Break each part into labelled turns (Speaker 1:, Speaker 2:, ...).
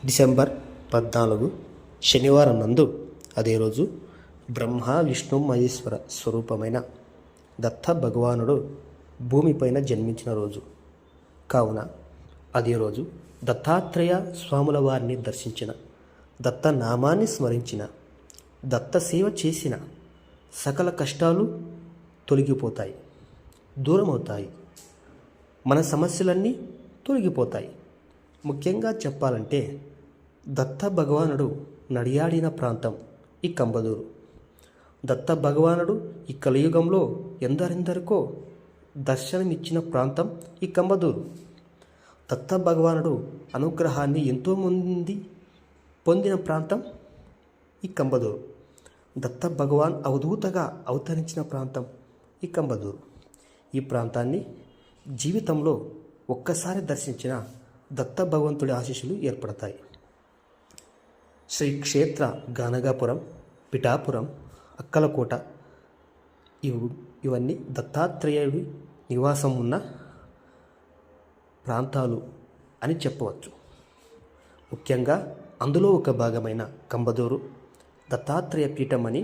Speaker 1: December 14 శనివారం నందు అదే రోజు బ్రహ్మ విష్ణు మహేశ్వర స్వరూపమైన దత్త భగవానుడు భూమిపైన జన్మించిన రోజు కావున అదే రోజు దత్తాత్రేయ స్వాముల వారిని దర్శించిన, దత్త నామాన్ని స్మరించిన, దత్త సేవ చేసిన సకల కష్టాలు తొలగిపోతాయి, దూరమవుతాయి. మన సమస్యలన్నీ తొలగిపోతాయి. ముఖ్యంగా చెప్పాలంటే దత్త భగవానుడు నడియాడిన ప్రాంతం ఈ కంబదూరు. దత్త భగవానుడు ఈ కలియుగంలో ఎందరెందరికో దర్శనమిచ్చిన ప్రాంతం ఈ కంబదూరు. దత్త భగవానుడు అనుగ్రహాన్ని ఎంతోమంది పొందిన ప్రాంతం ఈ కంబదూరు. దత్త భగవాన్ అవధూతగా అవతరించిన ప్రాంతం ఈ కంబదూరు. ఈ ప్రాంతాన్ని జీవితంలో ఒక్కసారి దర్శించిన దత్త భగవంతుడి ఆశీస్సులు ఏర్పడతాయి. శ్రీ క్షేత్ర గానగాపురం, పిఠాపురం, అక్కలకోట ఇవన్నీ దత్తాత్రేయుడి నివాసం ఉన్న ప్రాంతాలు అని చెప్పవచ్చు. ముఖ్యంగా అందులో ఒక భాగమైన కంబదూరు దత్తాత్రేయ పీఠం అని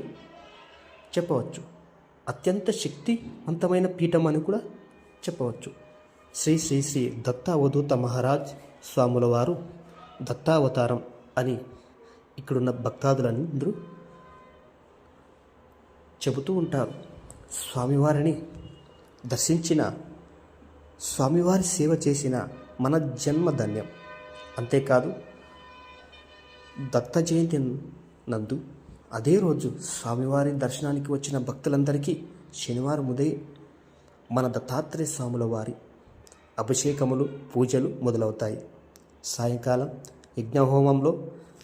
Speaker 1: చెప్పవచ్చు. అత్యంత శక్తివంతమైన పీఠం అని కూడా చెప్పవచ్చు. శ్రీ శ్రీ శ్రీ దత్త అవధూత మహారాజ్ స్వాముల వారు దత్తావతారం అని ఇక్కడున్న భక్తాదులందరూ చెబుతూ ఉంటారు. స్వామివారిని దర్శించిన, స్వామివారి సేవ చేసిన మన జన్మ ధన్యం. అంతేకాదు దత్త జయంతి నందు అదే రోజు స్వామివారి దర్శనానికి వచ్చిన భక్తులందరికీ శనివారం ఉదయం మన దత్తాత్రేయ స్వాముల వారి అభిషేకములు, పూజలు మొదలవుతాయి. సాయంకాలం యజ్ఞహోమంలో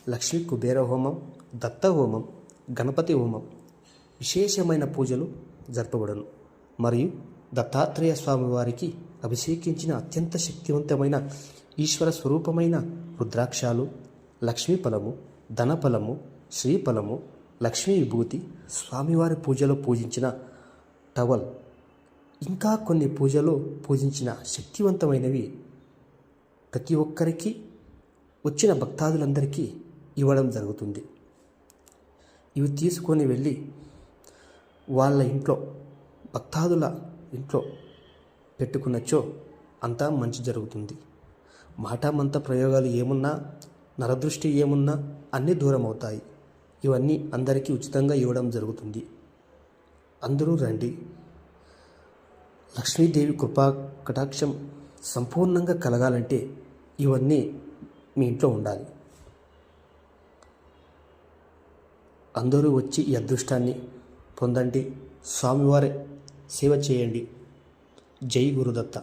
Speaker 1: లక్ష్మీ కుబేర హోమం, దత్త హోమం, గణపతి హోమం విశేషమైన పూజలు జరపబడును. మరియు దత్తాత్రేయ స్వామి వారికి అభిషేకించిన అత్యంత శక్తివంతమైన ఈశ్వర స్వరూపమైన రుద్రాక్షాలు, లక్ష్మీ ఫలము, ధనఫలము, శ్రీఫలము, లక్ష్మీ విభూతి, స్వామివారి పూజలో పూజించిన టవల్, ఇంకా కొన్ని పూజలో పూజించిన శక్తివంతమైనవి ప్రతి ఒక్కరికి వచ్చిన భక్తాదులందరికీ ఇవ్వడం జరుగుతుంది. ఇవి తీసుకొని వెళ్ళి వాళ్ళ ఇంట్లో, భక్తాదుల ఇంట్లో పెట్టుకున్నచో అంతా మంచి జరుగుతుంది. మాటామంత ప్రయోగాలు ఏమున్నా, నరదృష్టి ఏమున్నా అన్నీ దూరం అవుతాయి. ఇవన్నీ అందరికీ ఉచితంగా ఇవ్వడం జరుగుతుంది. అందరూ రండి. లక్ష్మీదేవి కృపా కటాక్షం సంపూర్ణంగా కలగాలంటే ఇవన్నీ మీ ఇంట్లో ఉండాలి. అందరూ వచ్చి ఈ అదృష్టాన్ని పొందండి. స్వామివారి సేవ చేయండి. జై గురుదత్త.